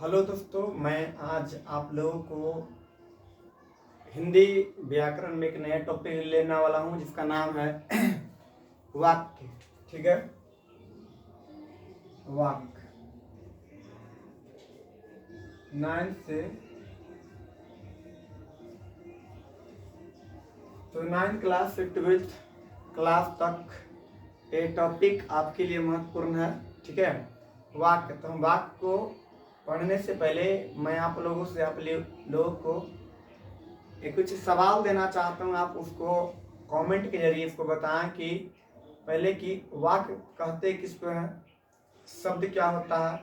Hello दोस्तों, मैं आज आप लोगों को हिंदी व्याकरण में एक नया टॉपिक लेने वाला हूं जिसका नाम है वाक्य। ठीक है, वाक्य 9 से तो 9th क्लास से 12th क्लास तक ये टॉपिक आपके लिए महत्वपूर्ण है। ठीक है, वाक्य। तो हम वाक्य को पढ़ने से पहले मैं आप लोगों से लोगों को एक कुछ सवाल देना चाहता हूँ। आप उसको कमेंट के जरिए इसको बताएं कि पहले कि वाक्य कहते किसको है, शब्द क्या होता है,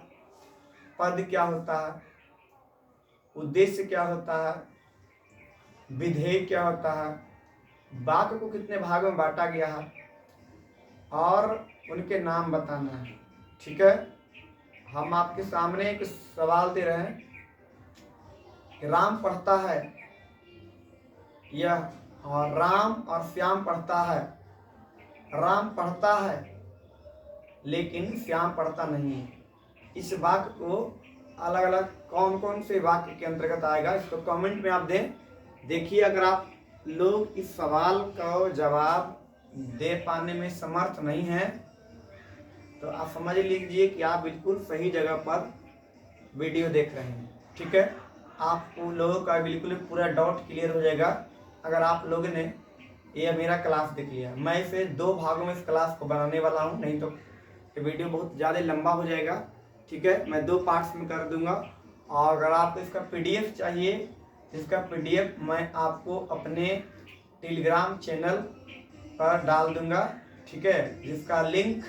पद क्या होता है, उद्देश्य क्या होता है, विधेय क्या होता है, वाक्य को कितने भागों में बांटा गया है और उनके नाम बताना है। ठीक है, हम आपके सामने एक सवाल दे रहे हैं। राम पढ़ता है यह, और राम और श्याम पढ़ता है। राम पढ़ता है लेकिन श्याम पढ़ता नहीं है। इस वाक्य को अलग अलग कौन कौन से वाक्य के अंतर्गत आएगा, इसको कमेंट में आप दें। देखिए, अगर आप लोग इस सवाल का जवाब दे पाने में समर्थ नहीं है तो आप समझ लीजिए कि आप बिल्कुल सही जगह पर वीडियो देख रहे हैं। ठीक है, आपको लोगों का बिल्कुल पूरा डाउट क्लियर हो जाएगा अगर आप लोगों ने ये मेरा क्लास देख लिया। मैं इसे 2 भागों में इस क्लास को बनाने वाला हूँ, नहीं तो ये वीडियो बहुत ज़्यादा लंबा हो जाएगा। ठीक है, मैं 2 पार्ट्स में कर दूंगा। और अगर आपको इसका PDF चाहिए, इसका PDF मैं आपको अपने टेलीग्राम चैनल पर डाल दूंगा। ठीक है, जिसका लिंक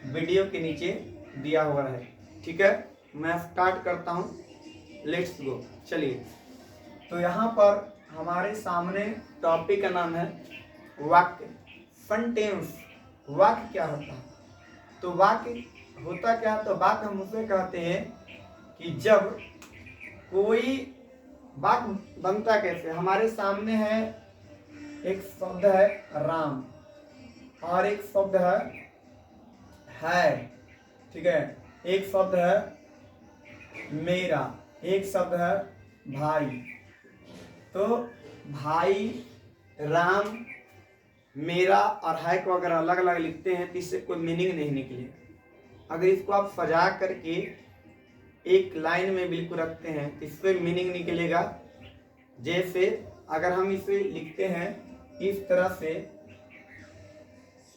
वीडियो के नीचे दिया हुआ है। ठीक है, मैं स्टार्ट करता हूँ, लेट्स गो। चलिए, तो यहाँ पर हमारे सामने टॉपिक का नाम है वाक्य, सेंटेंस। वाक्य क्या होता है? तो वाक्य होता क्या है? तो वाक्य हम उसे कहते हैं कि जब कोई वाक्य बनता कैसे। हमारे सामने है एक शब्द है राम और एक शब्द है। ठीक है, एक शब्द है मेरा, एक शब्द है भाई। तो भाई, राम, मेरा और है को अगर अलग अलग लिखते हैं तो इससे कोई मीनिंग नहीं निकलेगा। अगर इसको आप सजा करके एक लाइन में बिल्कुल रखते हैं तो इससे मीनिंग निकलेगा। जैसे अगर हम इसे लिखते हैं इस तरह से,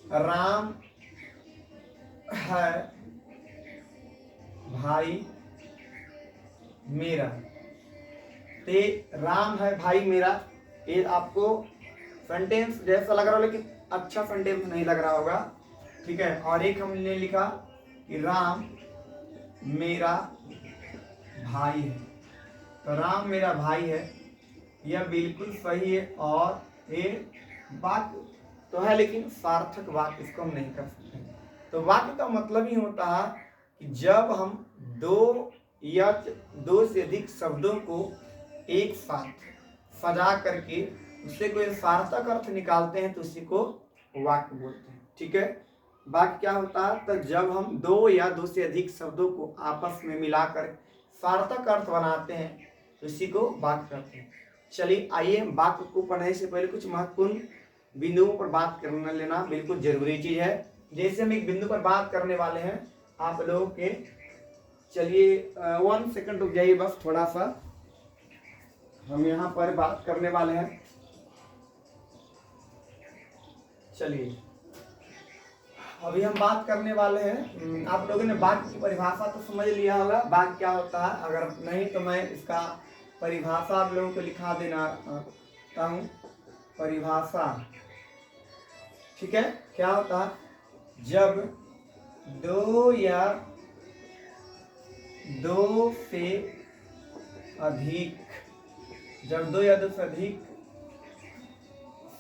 राम है भाई मेरा, ते राम है भाई मेरा, ये आपको सेंटेंस जैसा लग रहा होगा लेकिन अच्छा सेंटेंस नहीं लग रहा होगा। ठीक है, और एक हमने लिखा कि राम मेरा भाई है। तो राम मेरा भाई है, यह बिल्कुल सही है और ये वाक्य तो है लेकिन सार्थक वाक्य इसको हम नहीं कर सकते। तो वाक्य का मतलब ही होता है कि जब हम 2 या 2 से अधिक शब्दों को एक साथ सजा करके उससे कोई सार्थक अर्थ निकालते हैं तो उसी को वाक्य बोलते हैं। ठीक है, वाक्य क्या होता है? तो जब हम 2 या 2 से अधिक शब्दों को आपस में मिलाकर सार्थक अर्थ बनाते हैं तो इसी को वाक्य कहते हैं। चलिए, आइए, वाक्य को पढ़ने से पहले कुछ महत्वपूर्ण बिंदुओं पर बात करना लेना बिल्कुल जरूरी चीज है। जैसे हम एक बिंदु पर बात करने वाले हैं आप लोगों के, चलिए 1 सेकंड रुक जाइए, बस थोड़ा सा हम यहाँ पर बात करने वाले हैं। चलिए, अभी हम बात करने वाले हैं। आप लोगों ने वाक्य की परिभाषा तो समझ लिया होगा, वाक्य क्या होता है। अगर नहीं तो मैं इसका परिभाषा आप लोगों को लिखा देना चाहता हूँ। परिभाषा, ठीक है, क्या होता है? जब 2 या 2 से अधिक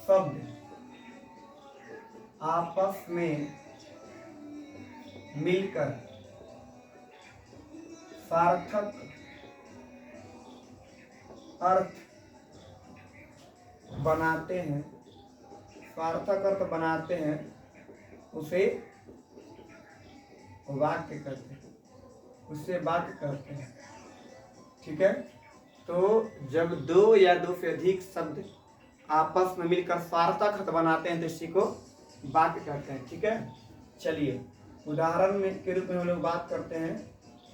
शब्द आपस में मिलकर सार्थक अर्थ बनाते हैं, उसे वाक्य कहते हैं। ठीक है। तो जब दो या दो से अधिक शब्द आपस में मिलकर सार्थक अर्थ बनाते हैं तो इसी को वाक्य कहते हैं। ठीक है, चलिए उदाहरण में के रूप में हम लोग बात करते हैं।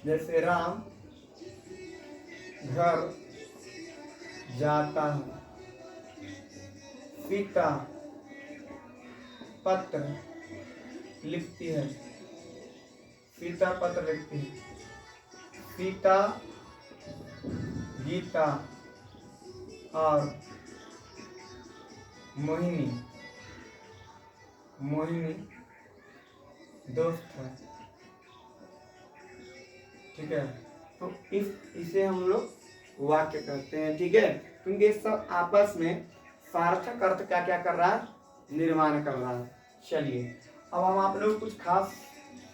जैसे राम घर जाता है, सीता पत्र लिखती है, सीता पत्र लिखती है, सीता गीता और मोहिनी दोस्त है। ठीक है, तो इसे हम लोग वाक्य कहते हैं। ठीक है, क्योंकि ये सब आपस में सार्थक अर्थ का क्या कर रहा है, निर्माण कर रहा है। चलिए अब हम आप लोग कुछ खास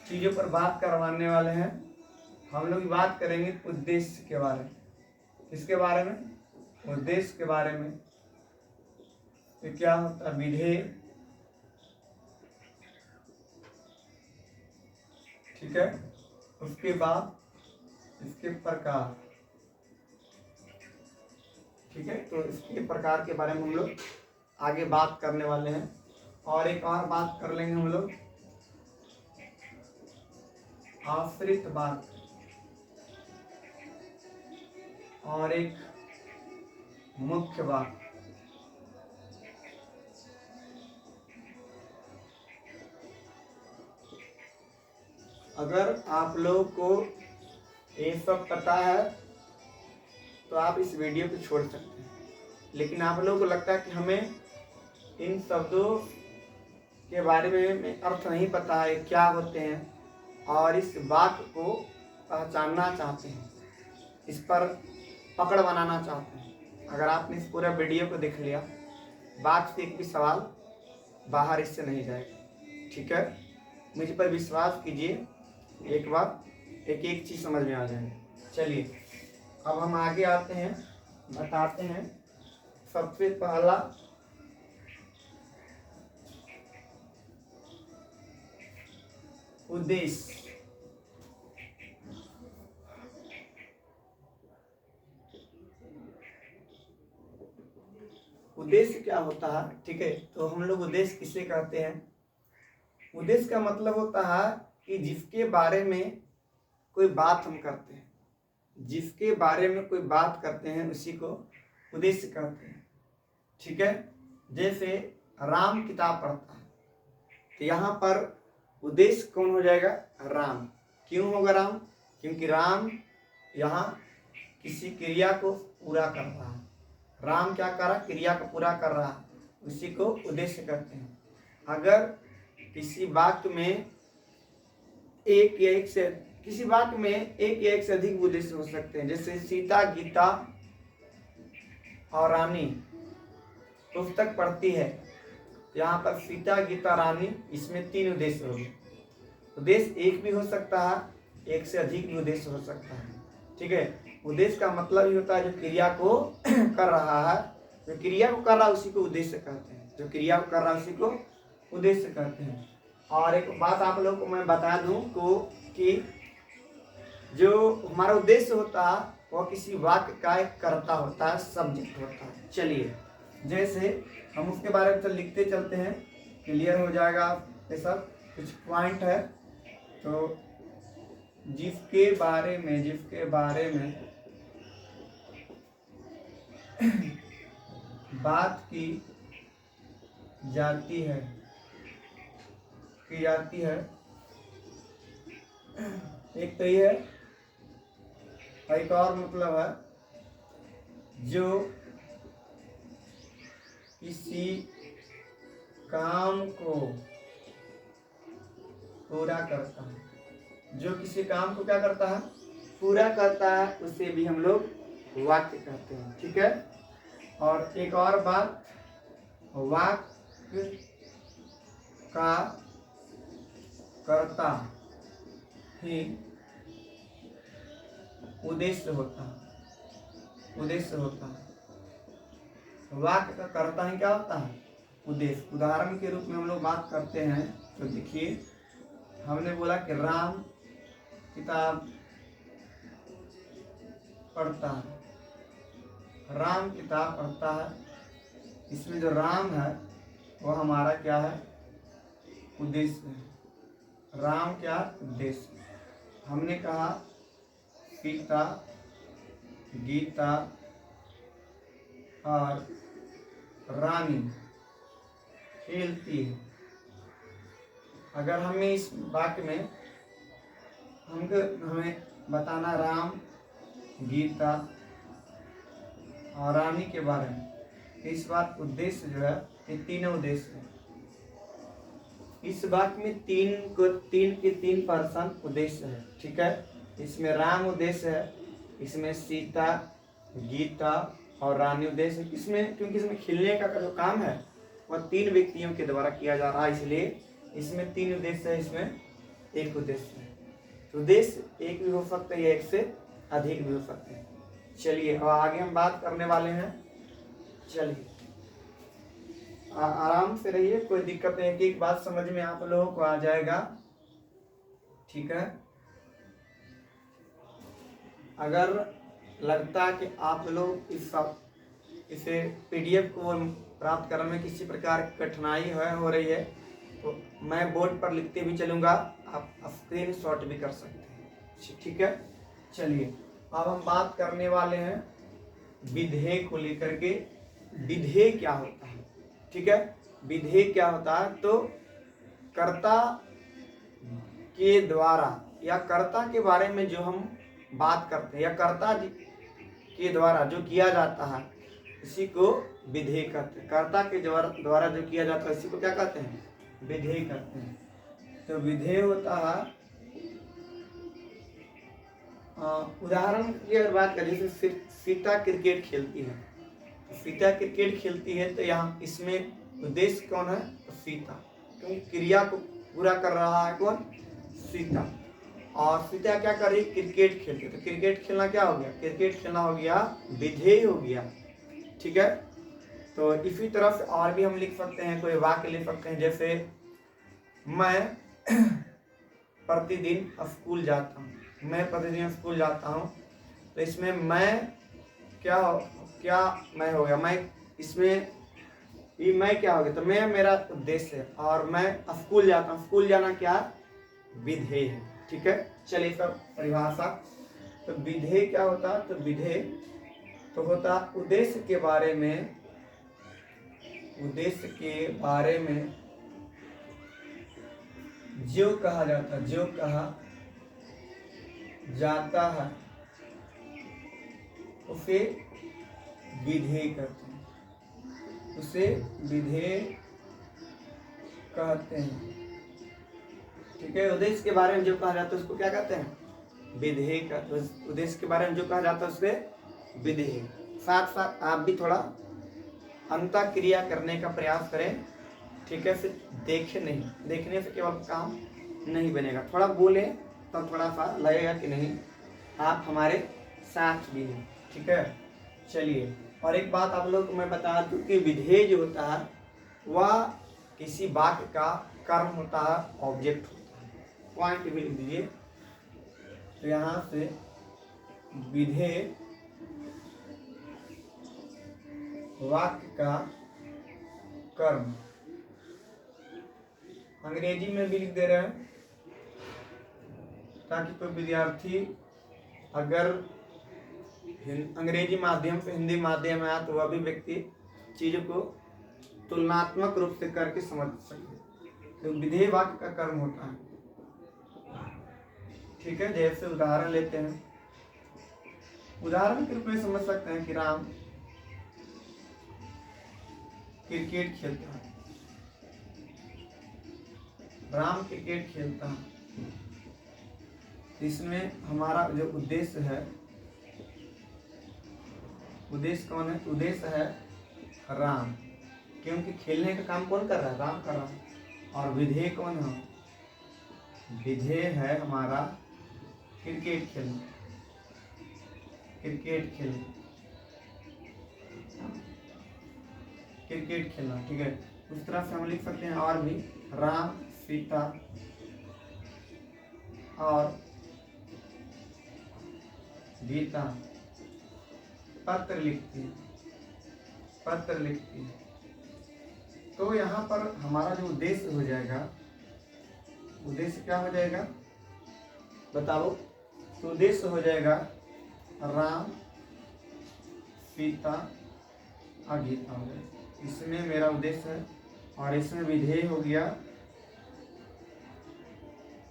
चीजों पर बात करवाने वाले हैं। हम लोग बात करेंगे उद्देश्य के बारे में। किसके बारे में, उद्देश्य के बारे में। तो क्या होता है, विधेय। ठीक है, उसके बाद इसके प्रकार। ठीक है, तो इसके प्रकार के बारे में हम लोग आगे बात करने वाले हैं। और एक और बात कर लेंगे हम लोग, आश्रित वाक्य और एक मुख्य वाक्य। अगर आप लोगों को ये सब पता है तो आप इस वीडियो को छोड़ सकते हैं, लेकिन आप लोगों को लगता है कि हमें इन शब्दों के बारे में अर्थ नहीं पता है, क्या होते हैं, और इस वाक्य को पहचानना चाहते हैं, इस पर पकड़ बनाना चाहते हैं। अगर आपने इस पूरा वीडियो को देख लिया, वाक्य से एक भी सवाल बाहर इससे नहीं जाएगा। ठीक है, मुझ पर विश्वास कीजिए, एक बार एक एक चीज समझ में आ जाएगी। चलिए अब हम आगे आते हैं, बताते हैं। सबसे पहला उद्देश्य। उद्देश्य क्या होता है? ठीक है, तो हम लोग उद्देश्य किसे कहते हैं? उद्देश्य का मतलब होता है कि जिसके बारे में कोई बात हम करते हैं, जिसके बारे में कोई बात करते हैं उसी को उद्देश्य कहते हैं। ठीक है, जैसे राम किताब पढ़ता है तो यहाँ पर उद्देश्य कौन हो जाएगा? राम। क्यों होगा राम? क्योंकि राम यहाँ किसी क्रिया को पूरा कर रहा है। राम क्या कर रहा है? क्रिया को पूरा कर रहा है, उसी को उद्देश्य कहते हैं। अगर किसी वाक्य में एक या एक से किसी वाक्य में एक या एक से अधिक उद्देश्य हो सकते हैं। जैसे सीता गीता और रानी पुस्तक पढ़ती है, यहाँ पर सीता गीता रानी, इसमें तीन उद्देश्य होंगे। उद्देश्य एक भी हो सकता है, एक से अधिक भी उद्देश्य हो सकता है। ठीक है, उद्देश्य का मतलब ही होता है जो क्रिया को कर रहा है, जो क्रिया को कर रहा है उसी को उद्देश्य कहते हैं। जो क्रिया को कर रहा है उसी को उद्देश्य कहते हैं। और एक बात आप लोगों को मैं बता दूं कि जो हमारा उद्देश्य होता है वह किसी वाक्य का एक कर्ता होता है, सब्जेक्ट होता है। चलिए जैसे हम उसके बारे में लिखते चलते हैं, क्लियर हो जाएगा। ये सब कुछ पॉइंट है। तो जिसके बारे में बात की जाती है एक तो ये है, एक और मतलब है जो किसी काम को पूरा करता है, जो किसी काम को क्या करता है? पूरा करता है, उसे भी हम लोग वाक्य कहते हैं। ठीक है, और एक और बात, वाक्य का कर्ता ही उद्देश्य होता है। वाक्य का कर्ता ही क्या होता है? उद्देश्य। उदाहरण के रूप में हम लोग बात करते हैं तो देखिए, हमने बोला कि राम किताब पढ़ता है, राम किताब पढ़ता है। इसमें जो राम है वो हमारा क्या है, उद्देश्य है। राम क्या उद्देश्य, हमने कहा सीता, गीता और रानी खेलती है। अगर हमें इस वाक्य में हमें बताना राम, गीता और रानी के बारे में, इस बात उद्देश्य जो है ये तीनों उद्देश्य है। इस वाक्य में तीन पर्सन उद्देश्य है, ठीक है। इसमें राम उद्देश्य है, इसमें सीता, गीता और रानी उद्देश्य है। इसमें क्योंकि इसमें खेलने का जो काम है वह तीन व्यक्तियों के द्वारा किया जा रहा है, इसलिए इसमें तीन उद्देश्य है, इसमें एक उद्देश्य है। तो उद्देश्य एक भी हो सकता है या एक से अधिक भी हो सकते हैं। चलिए अब आगे हम बात करने वाले हैं। चलिए आराम से रहिए, कोई दिक्कत नहीं, एक बात समझ में आप लोगों को आ जाएगा, ठीक है। अगर लगता है कि आप लोग इसे पीडीएफ को प्राप्त करने में किसी प्रकार की कठिनाई हो रही है तो मैं बोर्ड पर लिखते भी चलूँगा, आप स्क्रीन शॉट भी कर सकते हैं, ठीक है। चलिए अब हम बात करने वाले हैं विधेय को लेकर के। विधेय क्या होता है, ठीक है। विधेय क्या होता है, तो कर्ता के द्वारा या कर्ता के बारे में जो हम बात करते हैं या कर्ता के द्वारा जो किया जाता है इसी को विधेय कहते हैं। कर्ता के द्वारा जो किया जाता है इसी को क्या कहते हैं, विधेय कहते हैं। तो विधेय होता है, उदाहरण की अगर बात करें, जैसे सीता क्रिकेट खेलती है, सीता क्रिकेट खेलती है तो यहाँ इसमें उद्देश्य कौन है, तो सीता, क्योंकि क्रिया को पूरा कर रहा है कौन, सीता। और सीता क्या कर रही, क्रिकेट खेलती है, तो क्रिकेट खेलना क्या हो गया, क्रिकेट खेलना हो गया विधेय हो गया, ठीक है। तो इसी तरह से और भी हम लिख सकते हैं, कोई वाक्य लिख सकते हैं, जैसे मैं प्रतिदिन स्कूल जाता हूँ, मैं प्रतिदिन स्कूल जाता हूँ। तो इसमें मैं क्या मैं हो गया, मैं इसमें ये मैं क्या हो गया, तो मैं मेरा उद्देश्य है और मैं स्कूल जाता हूँ, स्कूल जाना क्या विधेय है, ठीक है। चलिए सब परिभाषा। तो विधेय क्या होता है, तो विधेय तो होता उद्देश्य के बारे में, उद्देश्य के बारे में जो कहा जाता है, जो कहा जाता है उसे विधेय कहते हैं, उसे विधेय कहते हैं, ठीक है। उद्देश्य के बारे में जो कहा जाता है उसको क्या कहते हैं, विधेय का। उद्देश्य के बारे में जो कहा जाता है उससे विधेय। साथ साथ आप भी थोड़ा अंतः क्रिया करने का प्रयास करें, ठीक है। सिर्फ देखे नहीं, देखने से केवल काम नहीं बनेगा, थोड़ा बोले तो थोड़ा सा लगेगा कि नहीं आप हमारे साथ भी हैं, ठीक है। चलिए और एक बात आप लोग को मैं बता दूं कि विधेय जो होता है वह किसी वाक्य का कर्म होता है, ऑब्जेक्ट होता है। पॉइंट भी लिख दीजिए। तो यहाँ से विधेय वाक्य का कर्म, अंग्रेजी में भी लिख दे रहे हैं ताकि कोई विद्यार्थी अगर अंग्रेजी माध्यम से हिंदी माध्यम में आया तो वह भी व्यक्ति चीजों को तुलनात्मक रूप से करके समझ सके। तो विधेय वाक्य का कर्म होता है, ठीक है। जैसे उदाहरण लेते हैं, उदाहरण के रूप में समझ सकते हैं कि राम क्रिकेट खेलता है, राम क्रिकेट खेलता है। इसमें हमारा जो उद्देश्य है, उद्देश्य कौन है, उद्देश्य है राम, क्योंकि खेलने का काम कौन कर रहा है, राम कर रहा है। और विधेय कौन है, विधेय है हमारा क्रिकेट खेलना, क्रिकेट खेलना, क्रिकेट खेलना, ठीक है। उस तरह से हम लिख सकते हैं और भी, राम, सीता और गीता पत्र लिखती है, पत्र लिखती है। तो यहाँ पर हमारा जो उद्देश्य हो जाएगा, उद्देश्य क्या हो जाएगा बताओ? तो उद्देश्य हो जाएगा राम सीता गीता हो जाएगा। इसमें मेरा उद्देश्य है, और इसमें विधेय हो गया,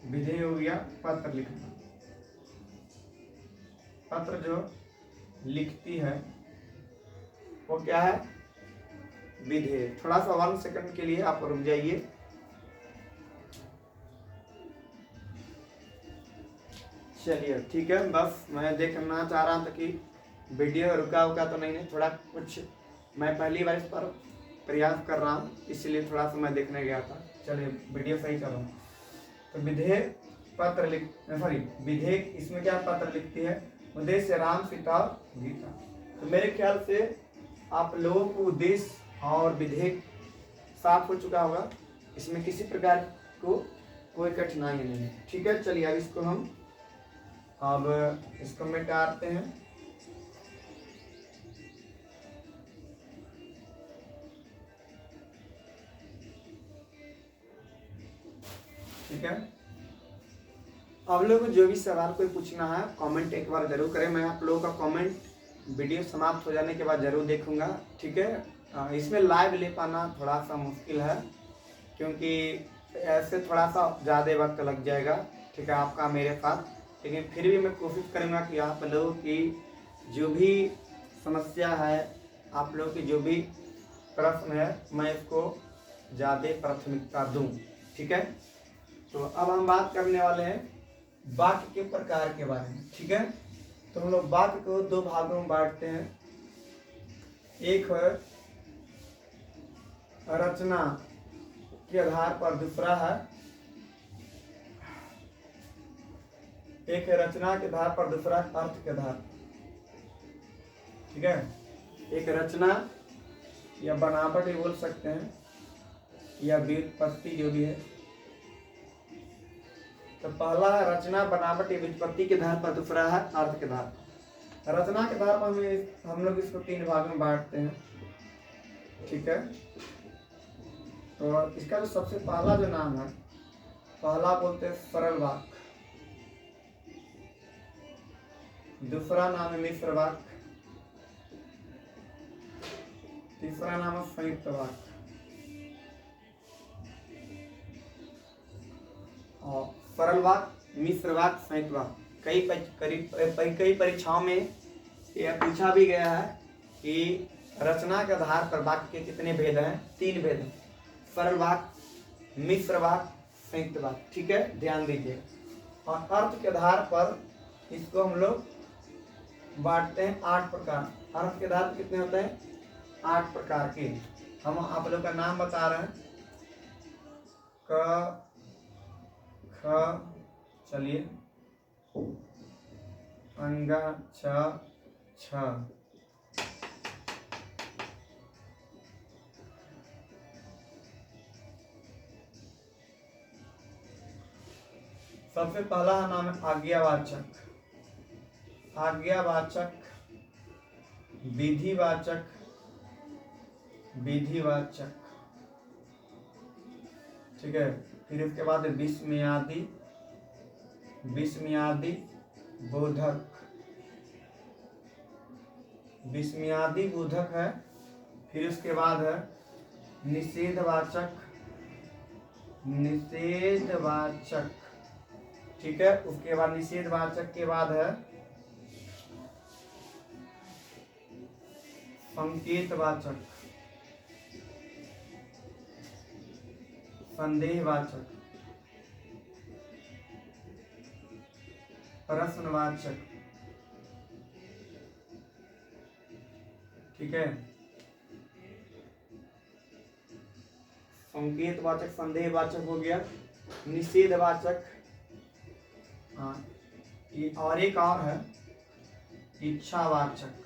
विधेय हो गया पत्र लिखना। पत्र जो लिखती है वो क्या है? विधेय। थोड़ा सा 1 सेकंड के लिए आप रुक जाइए। चलिए ठीक है, बस मैं देखना चाह रहा था कि वीडियो रुका हुआ तो नहीं है, थोड़ा कुछ मैं पहली बार इस पर प्रयास कर रहा हूँ, इसलिए थोड़ा सा मैं देखने गया था। चलिए वीडियो सही कर रहा हूँ। तो विधेय पत्र लिख, सॉरी विधेय, इसमें क्या पत्र लिखती है? उद्देश्य राम सीता गीता। तो मेरे ख्याल से आप लोगों को उद्देश्य और विधेय साफ हो चुका होगा, इसमें किसी प्रकार को कोई कठिनाई नहीं है। ठीक है, चलिए अब इसको हम इसको मिटाते हैं। ठीक है, आप लोगों को जो भी सवाल कोई पूछना है कमेंट एक बार जरूर करें। मैं आप लोगों का कमेंट वीडियो समाप्त हो जाने के बाद जरूर देखूंगा। ठीक है, इसमें लाइव ले पाना थोड़ा सा मुश्किल है, क्योंकि ऐसे थोड़ा सा ज़्यादा वक्त लग जाएगा। ठीक है, आपका मेरे साथ, लेकिन फिर भी मैं कोशिश करूँगा कि आप लोगों की जो भी समस्या है, आप लोगों की जो भी प्रश्न है, मैं इसको ज़्यादा प्राथमिकता दूँ। ठीक है, तो अब हम बात करने वाले हैं वाक्य के प्रकार के बारे में। ठीक है, तो हम लोग वाक्य को 2 भागों में बांटते हैं। एक है रचना के आधार पर, दूसरा है एक है रचना के आधार पर, दूसरा अर्थ के आधार। ठीक है, एक रचना या बनावट भी बोल सकते हैं, या व्युत्पत्ति जो भी है। तो पहला है रचना, बनावट या व्युत्पत्ति के आधार पर, दूसरा है अर्थ के आधार। रचना के आधार पर हम लोग इसको 3 भाग में बांटते हैं। ठीक है, तो इसका जो सबसे पहला जो नाम है, पहला बोलते हैं सरल वाक्य, दूसरा नाम है मिश्र वाक्य, तीसरा नाम है संयुक्त वाक्य। और सरल वाक्य, मिश्र वाक्य, संयुक्त वाक्य, कई परीक्षाओं में यह पूछा भी गया है कि रचना के आधार पर वाक्य के कितने भेद हैं? 3 भेद हैं, सरल वाक्य, मिश्र वाक्य, संयुक्त वाक्य। ठीक है, ध्यान दीजिए। और अर्थ के आधार पर इसको हम लोग बांटते हैं 8 प्रकार। अर्थ के आधार पर कितने होते हैं? 8 प्रकार के। हम आप लोग का नाम बता रहे हैं, क ख, चलिए अंगा, छ, छ। सबसे पहला नाम है आज्ञावाचक, आज्ञावाचक, विधिवाचक, विधिवाचक। ठीक है, फिर उसके बाद विस्मयादि, विस्मयादि बोधक, विस्मयादि बोधक है। फिर उसके बाद है निषेधवाचक, निषेधवाचक। ठीक है, उसके बाद निषेधवाचक के बाद है संकेतवाचक, संदेहवाचक, प्रश्नवाचक। ठीक है, संकेतवाचक, संदेहवाचक हो गया, निषेधवाचक। हाँ, और एक और है इच्छावाचक।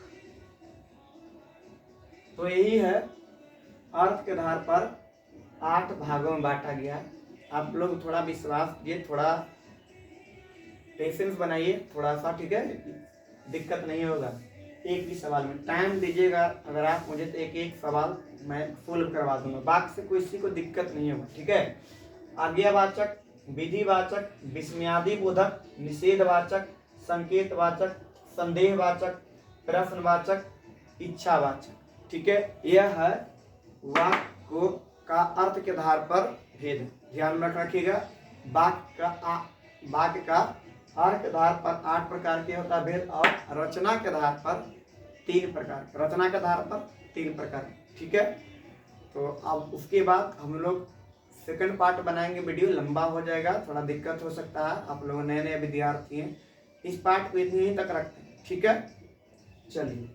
तो यही है अर्थ के आधार पर 8 भागों में बांटा गया। आप लोग थोड़ा विश्वास कीजिए, थोड़ा पेशेंस बनाइए थोड़ा सा। ठीक है, दिक्कत नहीं होगा। एक भी सवाल में टाइम दीजिएगा अगर आप मुझे, तो एक एक सवाल मैं फुल करवा दूंगा, बाकी से किसी को दिक्कत नहीं होगा। ठीक है, आज्ञावाचक, विधिवाचक, विस्मयादि बोधक, निषेधवाचक, संकेतवाचक, संदेहवाचक, प्रश्नवाचक, इच्छावाचक। ठीक है, यह है वाक्य का अर्थ के आधार पर भेद। ध्यान में रखिएगा, वाक्य का अर्थ के आधार पर 8 प्रकार के होता है भेद, और रचना के आधार पर 3 प्रकार, रचना के आधार पर 3 प्रकार। ठीक है, तो अब उसके बाद हम लोग सेकंड पार्ट बनाएंगे। वीडियो लंबा हो जाएगा, थोड़ा दिक्कत हो सकता है, आप लोग नए नए विद्यार्थी हैं, इस पार्ट को इतनी ही तक रखते हैं। ठीक है, चलिए।